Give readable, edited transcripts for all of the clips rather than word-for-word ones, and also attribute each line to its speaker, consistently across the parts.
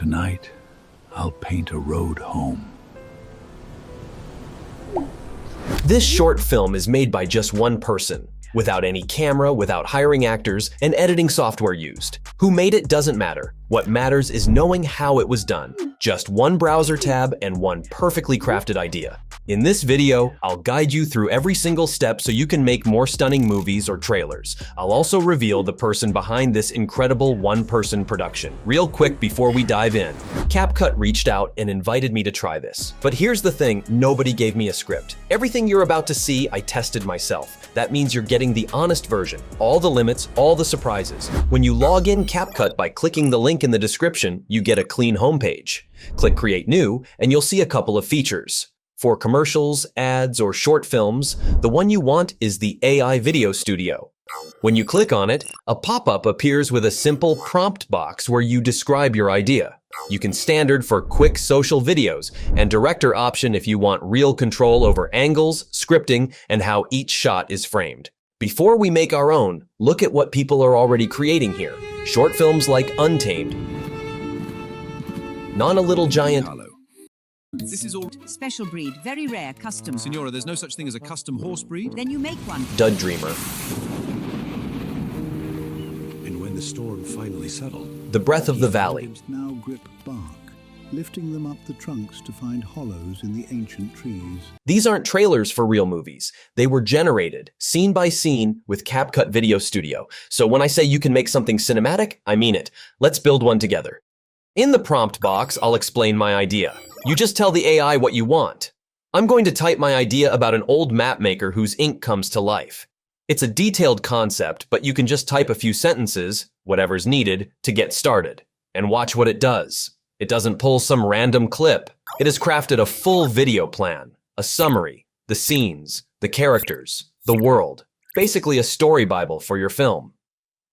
Speaker 1: Tonight, I'll paint a road home.
Speaker 2: This short film is made by just one person, without any camera, without hiring actors, and editing software used. Who made it doesn't matter. What matters is knowing how it was done. Just one browser tab and one perfectly crafted idea. In this video, I'll guide you through every single step so you can make more stunning movies or trailers. I'll also reveal the person behind this incredible one-person production. Real quick before we dive in, CapCut reached out and invited me to try this. But here's the thing, nobody gave me a script. Everything you're about to see, I tested myself. That means you're getting the honest version, all the limits, all the surprises. When you log in CapCut by clicking the link in the description, you get a clean homepage. Click Create New, and you'll see a couple of features. For commercials, ads, or short films, the one you want is the AI Video Studio. When you click on it, a pop-up appears with a simple prompt box where you describe your idea. You can standard for quick social videos and director option if you want real control over angles, scripting, and how each shot is framed. Before we make our own, look at what people are already creating here. Short films like Untamed, Not a Little Giant,
Speaker 3: This is all
Speaker 4: Special breed, very rare, custom.
Speaker 3: Signora, there's no such thing as a custom horse breed.
Speaker 4: Then you make one.
Speaker 2: Dud Dreamer,
Speaker 1: And when the storm finally settled,
Speaker 2: The Breath of the Valley,
Speaker 5: Natives now grip bark, lifting them up the trunks to find hollows in the ancient trees.
Speaker 2: These aren't trailers for real movies. They were generated, scene by scene, with CapCut Video Studio. So when I say you can make something cinematic, I mean it. Let's build one together. In the prompt box, I'll explain my idea. You just tell the AI what you want. I'm going to type my idea about an old map maker whose ink comes to life. It's a detailed concept, but you can just type a few sentences, whatever's needed, to get started. And watch what it does. It doesn't pull some random clip. It has crafted a full video plan, a summary, the scenes, the characters, the world, basically a story Bible for your film.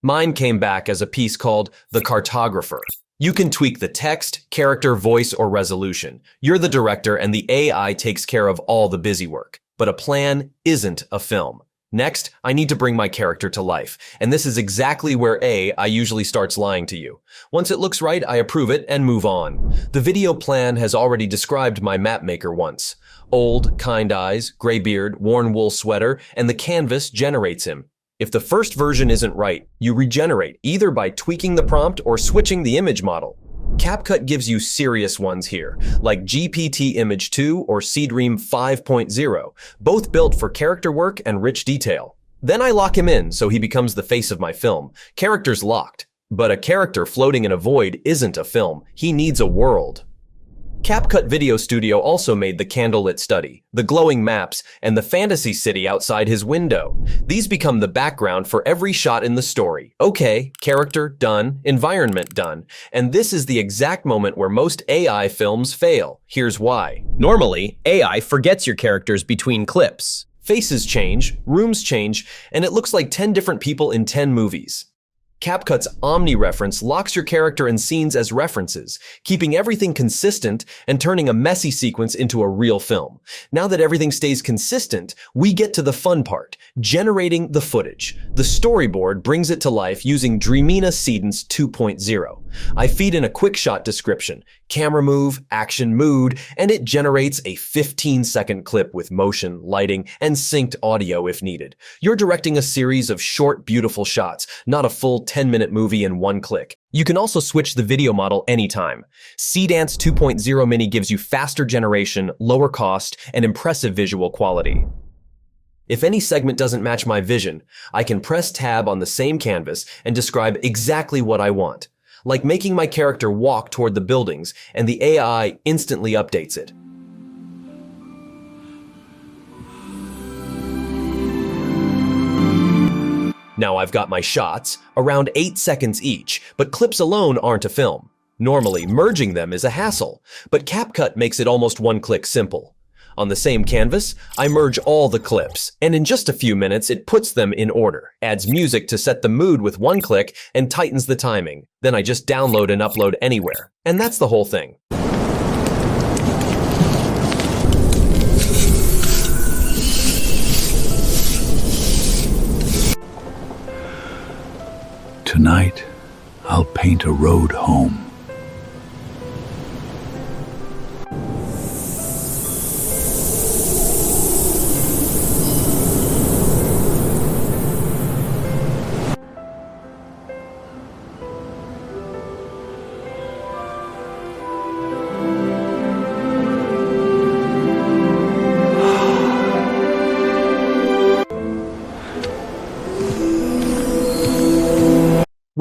Speaker 2: Mine came back as a piece called The Cartographer. You can tweak the text, character, voice, or resolution. You're the director and the AI takes care of all the busy work. But a plan isn't a film. Next, I need to bring my character to life, and this is exactly where AI usually starts lying to you. Once it looks right, I approve it and move on. The video plan has already described my map maker once. Old, kind eyes, gray beard, worn wool sweater, and the canvas generates him. If the first version isn't right, you regenerate either by tweaking the prompt or switching the image model. CapCut gives you serious ones here, like GPT Image 2 or Seedream 5.0, both built for character work and rich detail. Then I lock him in so he becomes the face of my film. Character's locked. But a character floating in a void isn't a film. He needs a world. CapCut Video Studio also made the candlelit study, the glowing maps, and the fantasy city outside his window. These become the background for every shot in the story. Okay, character done, environment done. And this is the exact moment where most AI films fail. Here's why. Normally, AI forgets your characters between clips. Faces change, rooms change, and it looks like 10 different people in 10 movies. CapCut's Omni Reference locks your character and scenes as references, keeping everything consistent and turning a messy sequence into a real film. Now that everything stays consistent, we get to the fun part, generating the footage. The storyboard brings it to life using Dreamina Seedance 2.0. I feed in a quick shot description, camera move, action, mood, and it generates a 15-second clip with motion, lighting, and synced audio if needed. You're directing a series of short, beautiful shots, not a full 10-minute movie in one click. You can also switch the video model anytime. Seedance 2.0 Mini gives you faster generation, lower cost, and impressive visual quality. If any segment doesn't match my vision, I can press tab on the same canvas and describe exactly what I want. Like making my character walk toward the buildings, and the AI instantly updates it. Now I've got my shots, around 8 seconds each, but clips alone aren't a film. Normally, merging them is a hassle, but CapCut makes it almost one-click simple. On the same canvas, I merge all the clips, and in just a few minutes it puts them in order, adds music to set the mood with one click, and tightens the timing. Then I just download and upload anywhere. And that's the whole thing.
Speaker 1: Tonight, I'll paint a road home.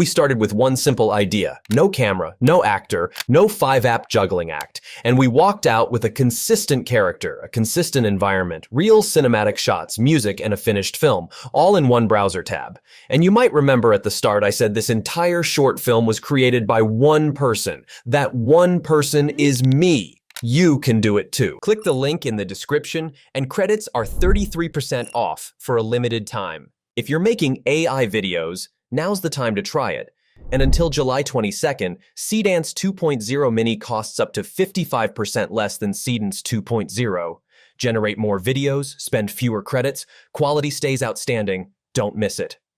Speaker 2: We started with one simple idea: no camera, no actor, no 5-app juggling act. And we walked out with a consistent character, a consistent environment, real cinematic shots, music, and a finished film, all in one browser tab. And you might remember at the start I said this entire short film was created by one person. That one person is me. You can do it too. Click the link in the description, and credits are 33% off for a limited time. If you're making AI videos, now's the time to try it. And until July 22nd, Seedance 2.0 Mini costs up to 55% less than Seedance 2.0. Generate more videos, spend fewer credits, quality stays outstanding. Don't miss it.